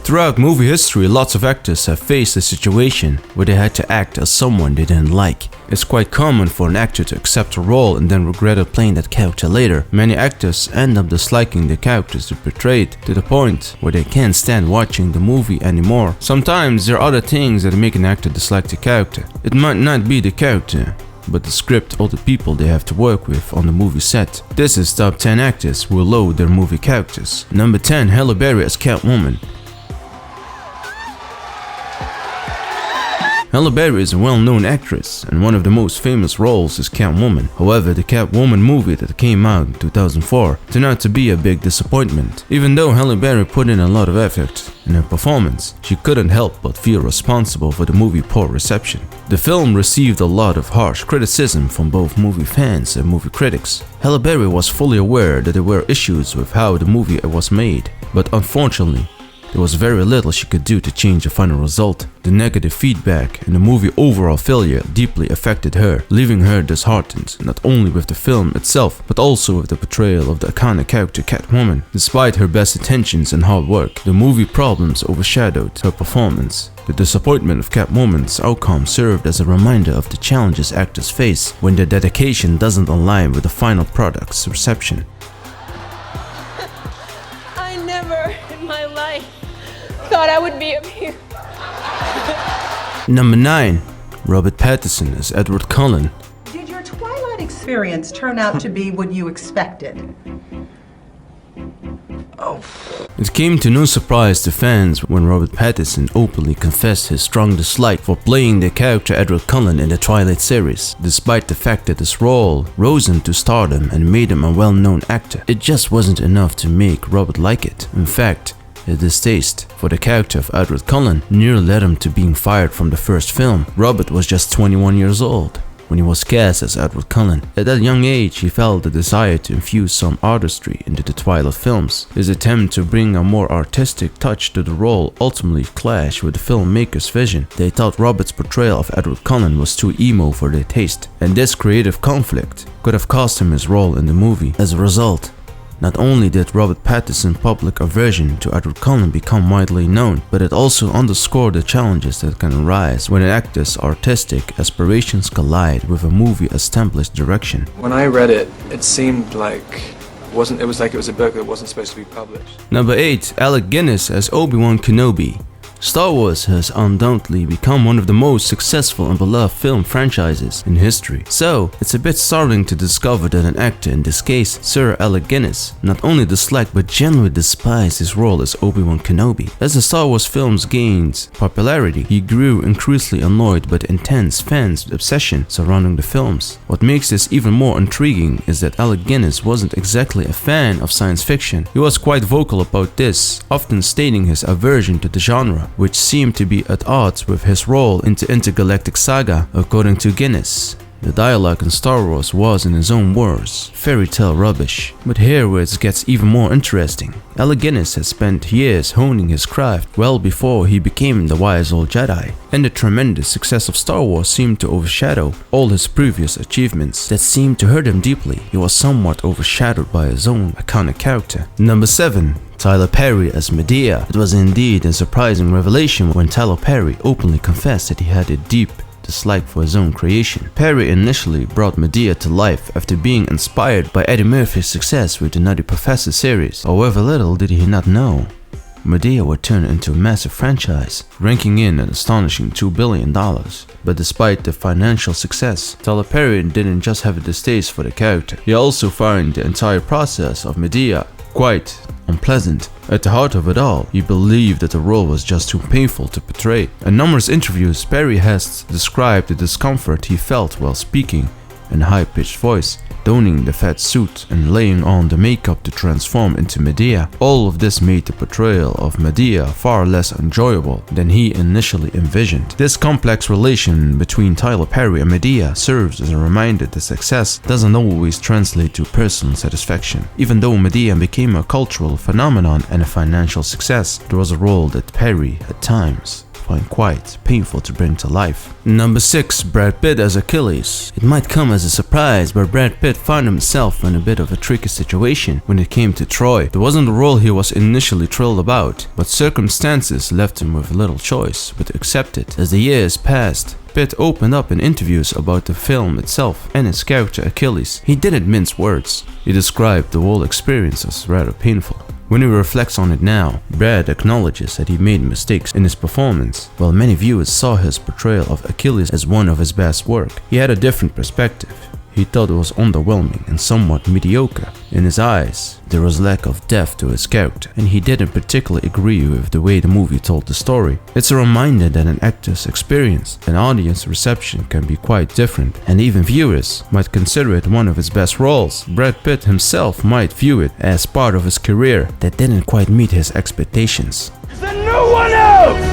Throughout movie history, lots of actors have faced a situation where they had to act as someone they didn't like. It's quite common for an actor to accept a role and then regret playing that character later. Many actors end up disliking the characters they portrayed to the point where they can't stand watching the movie anymore. Sometimes there are other things that make an actor dislike the character. It might not be the character, but the script or the people they have to work with on the movie set. This is top 10 actors who will loathe their movie characters. Number 10. Halle Berry as Catwoman. Halle Berry is a well-known actress, and one of the most famous roles is Catwoman. However, the Catwoman movie that came out in 2004 turned out to be a big disappointment. Even though Halle Berry put in a lot of effort in her performance, she couldn't help but feel responsible for the movie's poor reception. The film received a lot of harsh criticism from both movie fans and movie critics. Halle Berry was fully aware that there were issues with how the movie was made, but unfortunately, there was very little she could do to change the final result. The negative feedback and the movie overall failure deeply affected her, leaving her disheartened not only with the film itself, but also with the portrayal of the iconic character Catwoman. Despite her best intentions and hard work, the movie problems overshadowed her performance. The disappointment of Catwoman's outcome served as a reminder of the challenges actors face when their dedication doesn't align with the final product's reception. I never in my life thought I would be up here. Number 9. Robert Pattinson as Edward Cullen. Did your Twilight experience turn out to be what you expected? It came to no surprise to fans when Robert Pattinson openly confessed his strong dislike for playing the character Edward Cullen in the Twilight series. Despite the fact that this role rose him to stardom and made him a well-known actor, it just wasn't enough to make Robert like it. In fact, his distaste for the character of Edward Cullen nearly led him to being fired from the first film. Robert was just 21 years old when he was cast as Edward Cullen. At that young age, he felt the desire to infuse some artistry into the Twilight films. His attempt to bring a more artistic touch to the role ultimately clashed with the filmmakers' vision. They thought Robert's portrayal of Edward Cullen was too emo for their taste, and this creative conflict could have cost him his role in the movie. As a result, not only did Robert Pattinson's public aversion to Edward Cullen become widely known, but it also underscored the challenges that can arise when an actor's artistic aspirations collide with a movie's established direction. When I read it, it seemed like it was a book that wasn't supposed to be published. Number 8. Alec Guinness as Obi-Wan Kenobi. Star Wars has undoubtedly become one of the most successful and beloved film franchises in history. So, it's a bit startling to discover that an actor, in this case Sir Alec Guinness, not only disliked but genuinely despised his role as Obi-Wan Kenobi. As the Star Wars films gained popularity, he grew increasingly annoyed by the intense fans' obsession surrounding the films. What makes this even more intriguing is that Alec Guinness wasn't exactly a fan of science fiction. He was quite vocal about this, often stating his aversion to the genre, which seemed to be at odds with his role in the intergalactic saga. According to Guinness, the dialogue in Star Wars was, in his own words, fairy tale rubbish. But here where it gets even more interesting. Alec Guinness has spent years honing his craft well before he became the wise old Jedi, and the tremendous success of Star Wars seemed to overshadow all his previous achievements that seemed to hurt him deeply. He was somewhat overshadowed by his own iconic character. Number 7. Tyler Perry as Medea. It was indeed a surprising revelation when Tyler Perry openly confessed that he had a deep dislike for his own creation. Perry initially brought Medea to life after being inspired by Eddie Murphy's success with the Nutty Professor series. However, little did he not know, Medea would turn into a massive franchise, ranking in an astonishing $2 billion. But despite the financial success, Tyler Perry didn't just have a distaste for the character. He also found the entire process of Medea quite unpleasant. At the heart of it all, he believed that the role was just too painful to portray. In numerous interviews, Perry has described the discomfort he felt while speaking in a high-pitched voice, donning the fat suit and laying on the makeup to transform into Medea. All of this made the portrayal of Medea far less enjoyable than he initially envisioned. This complex relation between Tyler Perry and Medea serves as a reminder that success doesn't always translate to personal satisfaction. Even though Medea became a cultural phenomenon and a financial success, there was a role that Perry, at times, find quite painful to bring to life. Number 6. Brad Pitt as Achilles. It might come as a surprise, but Brad Pitt found himself in a bit of a tricky situation when it came to Troy. It wasn't the role he was initially thrilled about, but circumstances left him with little choice but to accept it. As the years passed, Pitt opened up in interviews about the film itself and his character Achilles. He didn't mince words. He described the whole experience as rather painful. When he reflects on it now, Brad acknowledges that he made mistakes in his performance. While many viewers saw his portrayal of Achilles as one of his best work, he had a different perspective. He thought it was underwhelming and somewhat mediocre. In his eyes, there was lack of depth to his character, and he didn't particularly agree with the way the movie told the story. It's a reminder that an actor's experience and audience reception can be quite different, and even viewers might consider it one of his best roles. Brad Pitt himself might view it as part of his career that didn't quite meet his expectations.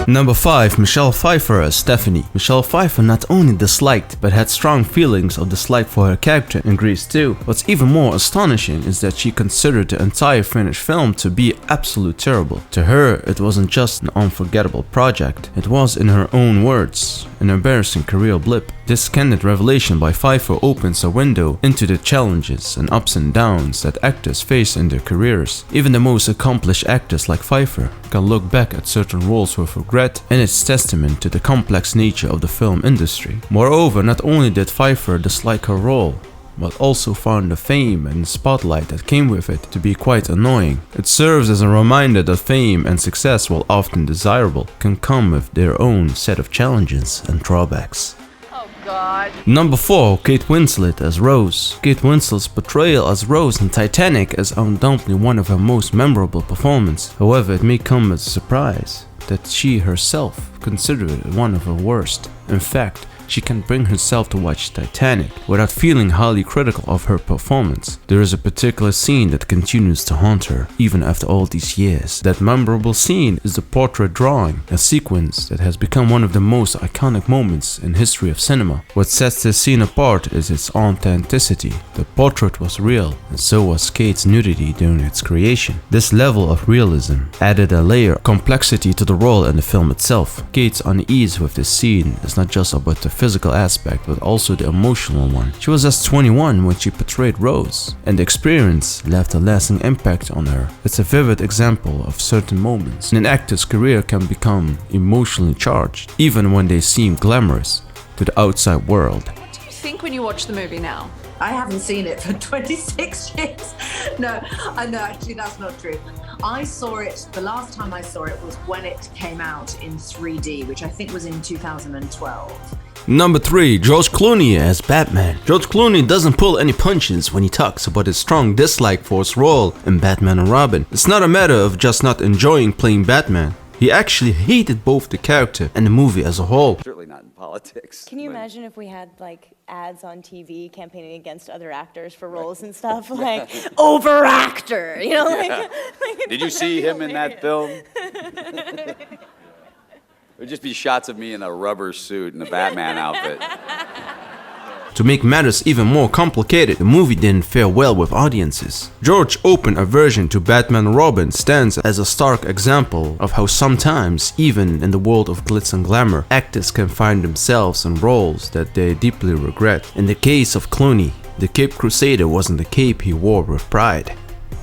Number 5. Michelle Fifer as Stephanie. Michelle Fifer not only disliked but had strong feelings of dislike for her character in Grease 2. What's even more astonishing is that she considered the entire finished film to be absolute terrible. To her, it wasn't just an unforgettable project. It was, in her own words, an embarrassing career blip. This candid revelation by Fifer opens a window into the challenges and ups and downs that actors face in their careers. Even the most accomplished actors like Fifer can look back at certain roles with regret, and it's testament to the complex nature of the film industry. Moreover, not only did Fifer dislike her role, but also found the fame and spotlight that came with it to be quite annoying. It serves as a reminder that fame and success, while often desirable, can come with their own set of challenges and drawbacks. God. Number 4. Kate Winslet as Rose. Kate Winslet's portrayal as Rose in Titanic is undoubtedly one of her most memorable performances. However, it may come as a surprise that she herself considered it one of her worst. In fact, she can bring herself to watch Titanic without feeling highly critical of her performance. There is a particular scene that continues to haunt her even after all these years. That memorable scene is the portrait drawing, a sequence that has become one of the most iconic moments in history of cinema. What sets this scene apart is its authenticity. The portrait was real, and so was Kate's nudity during its creation. This level of realism added a layer of complexity to the role and the film itself. Kate's unease with this scene is not just about the physical aspect, but also the emotional one. She was just 21 when she portrayed Rose, and the experience left a lasting impact on her. It's a vivid example of certain moments in an actor's career can become emotionally charged, even when they seem glamorous to the outside world. What do you think when you watch the movie now? I haven't seen it for 26 years. No, actually that's not true. I saw it, the last time I saw it was when it came out in 3D, which I think was in 2012. Number 3. George Clooney as Batman. George Clooney doesn't pull any punches when he talks about his strong dislike for his role in Batman and Robin. It's not a matter of just not enjoying playing Batman. He actually hated both the character and the movie as a whole. Certainly not in politics. Can you imagine if we had like ads on TV campaigning against other actors for roles and stuff, like over actor, you know? Like Did you see him in that film? It would just be shots of me in a rubber suit and a Batman outfit. To make matters even more complicated, the movie didn't fare well with audiences. George's open aversion to Batman and Robin stands as a stark example of how sometimes, even in the world of glitz and glamour, actors can find themselves in roles that they deeply regret. In the case of Clooney, the Cape Crusader wasn't the cape he wore with pride,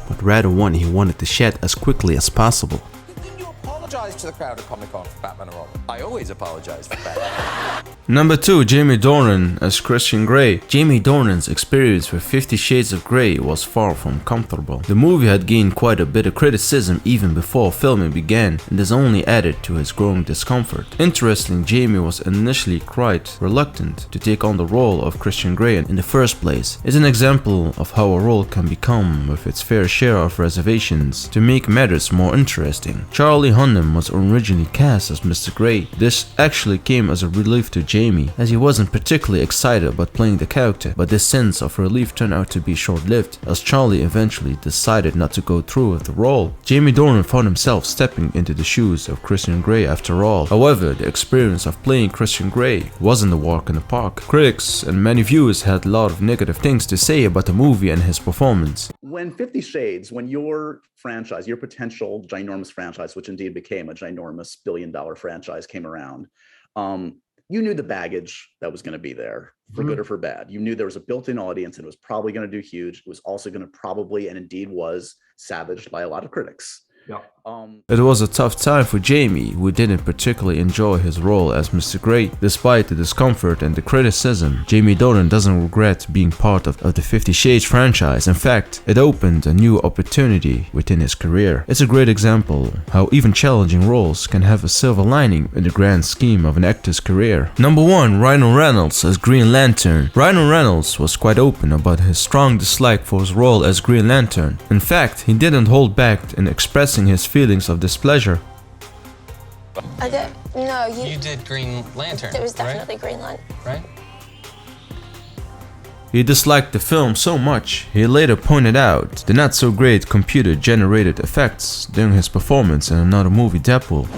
but rather one he wanted to shed as quickly as possible. Didn't you apologize to the crowd at Comic-Con for Batman and Robin? I always apologize for Batman. Number 2. Jamie Dornan as Christian Grey. Jamie Dornan's experience with 50 Shades of Grey was far from comfortable. The movie had gained quite a bit of criticism even before filming began, and this only added to his growing discomfort. Interestingly, Jamie was initially quite reluctant to take on the role of Christian Grey in the first place. It's an example of how a role can become with its fair share of reservations to make matters more interesting. Charlie Hunnam was originally cast as Mr. Grey. This actually came as a relief to Jamie, as he wasn't particularly excited about playing the character, but this sense of relief turned out to be short-lived, as Charlie eventually decided not to go through with the role. Jamie Dornan found himself stepping into the shoes of Christian Grey after all. However, the experience of playing Christian Grey wasn't a walk in the park. Critics and many viewers had a lot of negative things to say about the movie and his performance. When 50 Shades, when your franchise, your potential ginormous franchise, which indeed became a ginormous billion-dollar franchise came around, you knew the baggage that was going to be there, for good or for bad. You knew there was a built-in audience and it was probably going to do huge. It was also going to probably, and indeed was, savaged by a lot of critics. Yeah. It was a tough time for Jamie, who didn't particularly enjoy his role as Mr. Great. Despite the discomfort and the criticism, Jamie Dornan doesn't regret being part of the 50 Shades franchise. In fact, it opened a new opportunity within his career. It's a great example how even challenging roles can have a silver lining in the grand scheme of an actor's career. Number 1. Ryan Reynolds as Green Lantern. Ryan Reynolds was quite open about his strong dislike for his role as Green Lantern. In fact, he didn't hold back in expressing his feelings of displeasure. No, You did Green Lantern. It was definitely Green Lantern. Right? He disliked the film so much, he later pointed out the not so great computer-generated effects during his performance in another movie, Deadpool.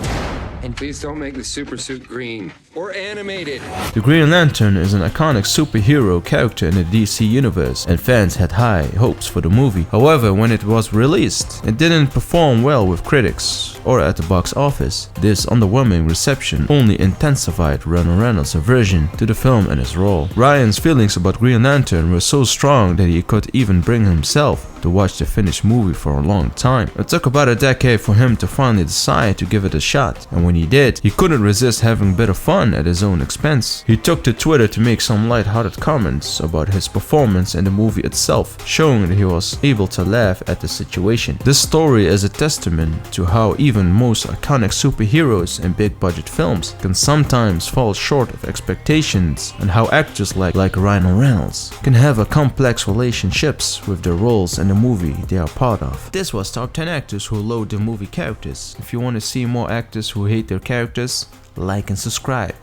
And please don't make the super suit green or animated. The Green Lantern is an iconic superhero character in the DC universe, and fans had high hopes for the movie. However, when it was released, it didn't perform well with critics or at the box office. This underwhelming reception only intensified Ryan Reynolds' aversion to the film and his role. Ryan's feelings about Green Lantern were so strong that he could even bring himself to watch the finished movie for a long time. It took about a decade for him to finally decide to give it a shot, and when he did, he couldn't resist having a bit of fun at his own expense. He took to Twitter to make some light-hearted comments about his performance in the movie itself, showing that he was able to laugh at the situation. This story is a testament to how even most iconic superheroes in big-budget films can sometimes fall short of expectations, and how actors like Ryan Reynolds can have a complex relationships with their roles and the movie they are part of. This was Top 10 Actors Who Loathe Their Movie Characters. If you want to see more actors who hate their characters, like and subscribe.